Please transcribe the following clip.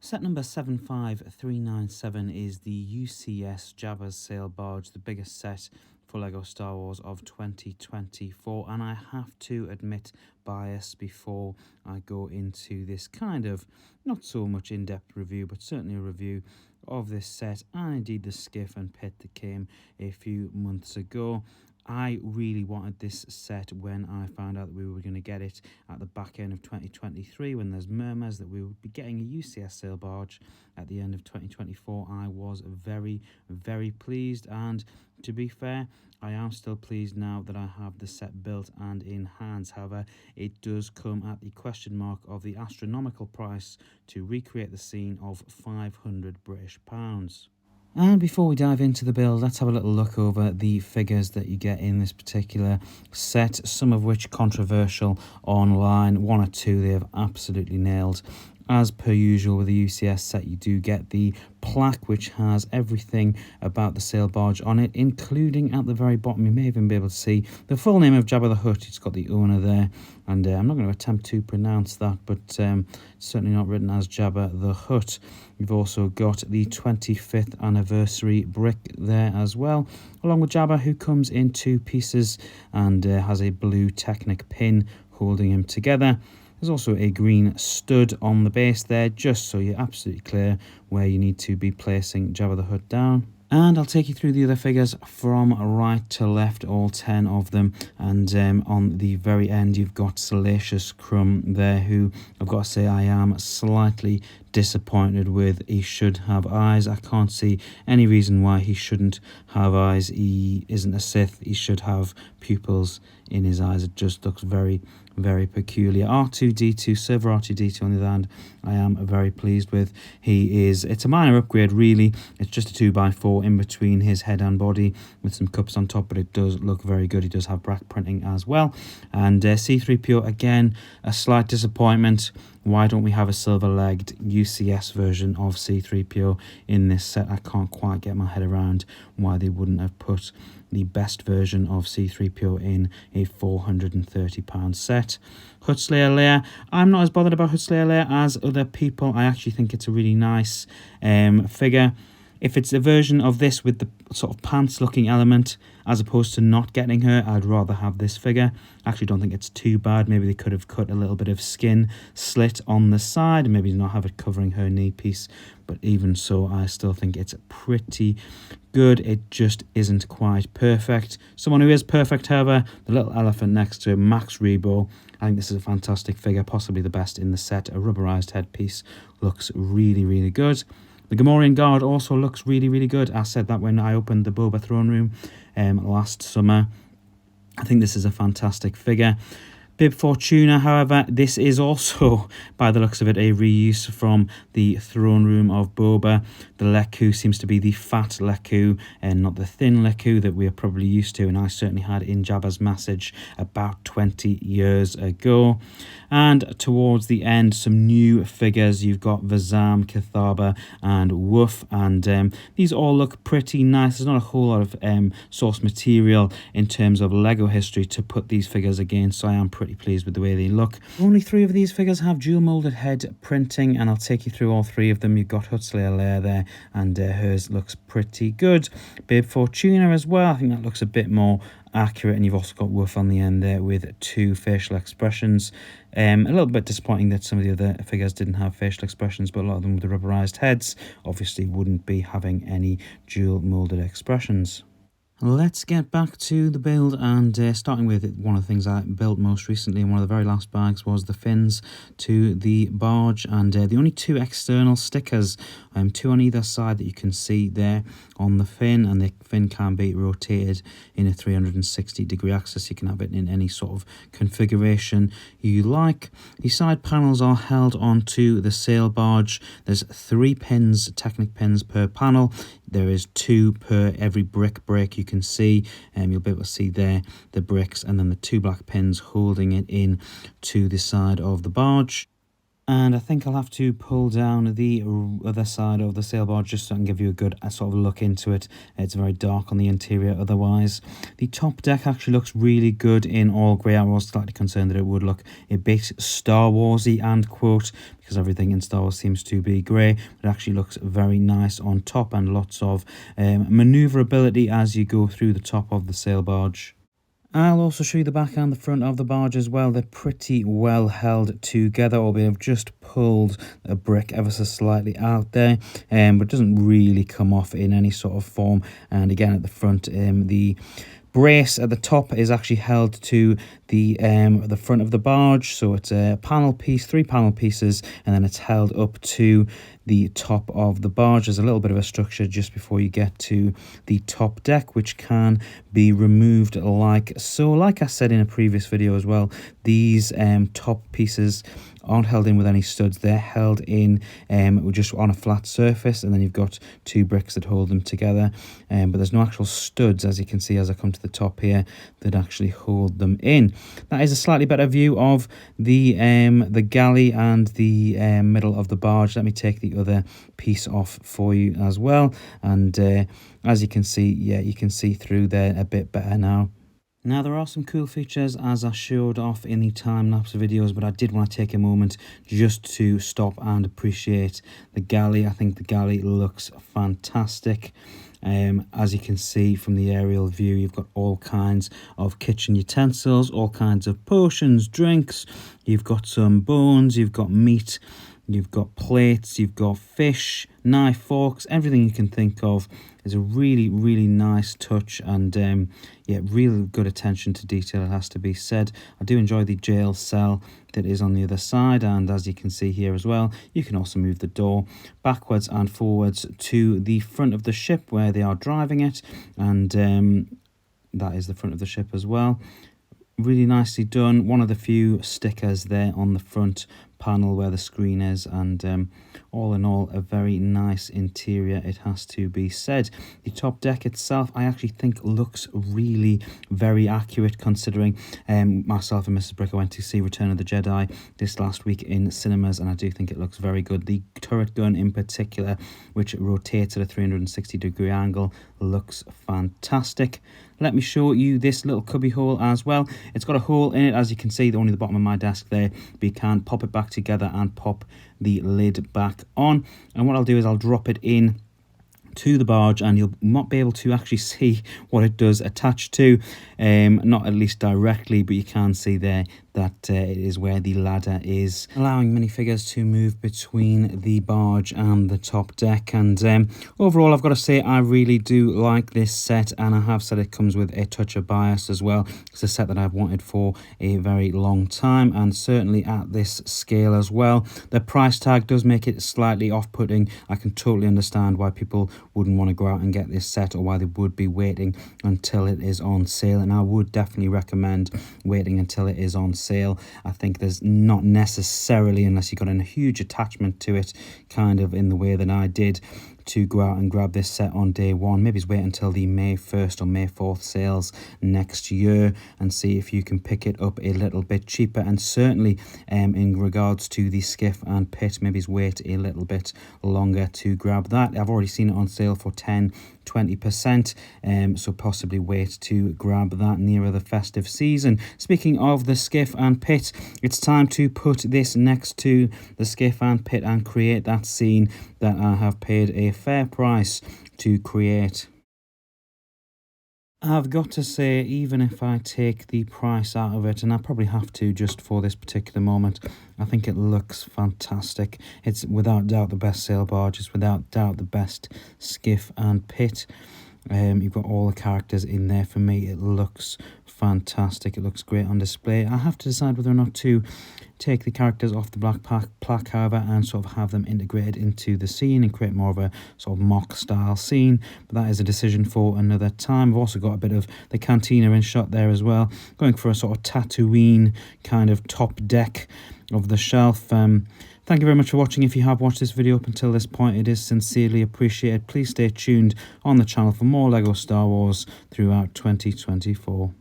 Set number 75397 is the UCS JABBA sail barge, the biggest set for LEGO Star Wars of 2024, and I have to admit bias before I go into this kind of not so much in-depth review, but certainly a review of this set and indeed the skiff and pit that came a few months ago. I really wanted this set when I found out that we were going to get it at the back end of 2023, when there's murmurs that we would be getting a UCS sail barge at the end of 2024. I was very, very pleased, and to be fair, I am still pleased now that I have the set built and in hands. However, it does come at the question mark of the astronomical price to recreate the scene of £500 British. And before we dive into the build, let's have a little look over the figures that you get in this particular set, some of which controversial online. One or two they have absolutely nailed. As per usual with the UCS set, you do get the plaque, which has everything about the sail barge on it, including at the very bottom, you may even be able to see the full name of Jabba the Hutt. It's got the owner there, and I'm not going to attempt to pronounce that, but certainly not written as Jabba the Hutt. You've also got the 25th anniversary brick there as well, along with Jabba, who comes in two pieces and has a blue Technic pin holding him together. There's also a green stud on the base there, just so you're absolutely clear where you need to be placing Jabba the Hutt down. And I'll take you through the other figures from right to left, all 10 of them. And on the very end, you've got Salacious Crumb there, who I've got to say I am slightly disappointed with. He should have eyes. I can't see any reason why he shouldn't have eyes. He isn't a Sith. He should have pupils in his eyes. It just looks very, very peculiar. R2-D2, Server R2-D2 on the other hand, I am very pleased with. It's a minor upgrade really. It's just a 2x4 in between his head and body with some cups on top, but it does look very good. He does have brack printing as well. And C-3PO, again, a slight disappointment. Why don't we have a silver-legged UCS version of C-3PO in this set? I can't quite get my head around why they wouldn't have put the best version of C-3PO in a £430 set. Huttslayer Leia. I'm not as bothered about Huttslayer Leia as other people. I actually think it's a really nice figure. If it's a version of this with the sort of pants-looking element, as opposed to not getting her, I'd rather have this figure. I actually don't think it's too bad. Maybe they could have cut a little bit of skin slit on the side, and maybe not have it covering her knee piece. But even so, I still think it's pretty good. It just isn't quite perfect. Someone who is perfect, however, the little elephant next to Max Rebo. I think this is a fantastic figure, possibly the best in the set. A rubberized headpiece looks really, really good. The Gamorrean Guard also looks really, really good. I said that when I opened the Boba throne room last summer. I think this is a fantastic figure. Bib Fortuna, however, this is also, by the looks of it, a reuse from the throne room of Boba. The Leku seems to be the fat Leku and not the thin Leku that we are probably used to, and I certainly had in Jabba's message about 20 years ago. And towards the end, some new figures. You've got Vazam, Kithaba, and Woof, and these all look pretty nice. There's not a whole lot of source material in terms of LEGO history to put these figures against, so I am pretty pleased with the way they look. Only 3 of these figures have dual molded head printing, and I'll take you through all 3 of them. You've got Huttslayer Leia there, and hers looks pretty good. Bib Fortuna as well. I think that looks a bit more accurate, and you've also got Woof on the end there with 2 facial expressions. A little bit disappointing that some of the other figures didn't have facial expressions, but a lot of them with the rubberized heads obviously wouldn't be having any dual molded expressions. Let's get back to the build, and starting with one of the things I built most recently, and one of the very last bags, was the fins to the barge, and the only 2 external stickers, 2 on either side that you can see there on the fin, and the fin can be rotated in a 360-degree axis. You can have it in any sort of configuration you like. The side panels are held onto the sail barge. There's 3 pins, Technic pins per panel. There is 2 per every brick break you can see. You'll be able to see there the bricks, and then the 2 black pins holding it in to the side of the barge. And I think I'll have to pull down the other side of the sail barge just so I can give you a good sort of look into it. It's very dark on the interior otherwise. The top deck actually looks really good in all grey. I was slightly concerned that it would look a bit Star Warsy and quote, because everything in Star Wars seems to be grey. It actually looks very nice on top and lots of manoeuvrability as you go through the top of the sail barge. I'll also show you the back and the front of the barge as well. They're pretty well held together, albeit I've just pulled a brick ever so slightly out there, but it doesn't really come off in any sort of form. And again, at the front, the brace at the top is actually held to the front of the barge, so it's a panel piece, 3 panel pieces, and then it's held up to the top of the barge. There's a little bit of a structure just before you get to the top deck, which can be removed like so. Like I said in a previous video as well, these top pieces aren't held in with any studs. They're held in just on a flat surface, and then you've got 2 bricks that hold them together, but there's no actual studs, as you can see as I come to the top here, that actually hold them in. That is a slightly better view of the galley and the middle of the barge. Let me take the other piece off for you as well, and as you can see, yeah, you can see through there a bit better now. Now, there are some cool features as I showed off in the time-lapse videos, but I did want to take a moment just to stop and appreciate the galley. I think the galley looks fantastic. As you can see from the aerial view, you've got all kinds of kitchen utensils, all kinds of potions, drinks. You've got some bones, you've got meat, you've got plates, you've got fish, knife, forks, everything you can think of. Is a really, really nice touch, and yeah, really good attention to detail, it has to be said. I do enjoy the jail cell that is on the other side, and as you can see here as well, you can also move the door backwards and forwards to the front of the ship where they are driving it, and that is the front of the ship as well. Really nicely done. One of the few stickers there on the front panel where the screen is, and all in all, a very nice interior, it has to be said. The top deck itself, I actually think looks really very accurate, considering myself and Mrs. Bricker went to see Return of the Jedi this last week in cinemas, and I do think it looks very good. The turret gun in particular, which rotates at a 360-degree angle, looks fantastic. Let me show you this little cubby hole as well. It's got a hole in it, as you can see, only the bottom of my desk there, but you can pop it back together and pop the lid back on. And what I'll do is I'll drop it in to the barge, and you'll not be able to actually see what it does attach to, not at least directly, but you can see there that it is where the ladder is, allowing minifigures to move between the barge and the top deck. And overall, I've got to say, I really do like this set, and I have said it comes with a touch of bias as well. It's a set that I've wanted for a very long time, and certainly at this scale as well. The price tag does make it slightly off-putting. I can totally understand why people wouldn't want to go out and get this set, or why they would be waiting until it is on sale, and I would definitely recommend waiting until it is on sale. I think there's not necessarily, unless you've got a huge attachment to it, kind of in the way that I did, to go out and grab this set on day one. Maybe wait until the May 1st or May 4th sales next year and see if you can pick it up a little bit cheaper. And certainly in regards to the skiff and pit, maybe wait a little bit longer to grab that. I've already seen it on sale for 10-20%, so possibly wait to grab that nearer the festive season. Speaking of the skiff and pit, it's time to put this next to the skiff and pit and create that scene that I have paid a fair price to create. I've got to say, even if I take the price out of it, and I probably have to just for this particular moment, I think it looks fantastic. It's without doubt the best sail barge. It's without doubt the best skiff and pit. You've got all the characters in there. For me, it looks fantastic. It looks great on display. I have to decide whether or not to take the characters off the black plaque, however, and sort of have them integrated into the scene and create more of a sort of mock style scene, but that is a decision for another time. I've also got a bit of the cantina in shot there as well, going for a sort of Tatooine kind of top deck of the shelf. Thank you very much for watching. If you have watched this video up until this point, it is sincerely appreciated. Please stay tuned on the channel for more LEGO Star Wars throughout 2024.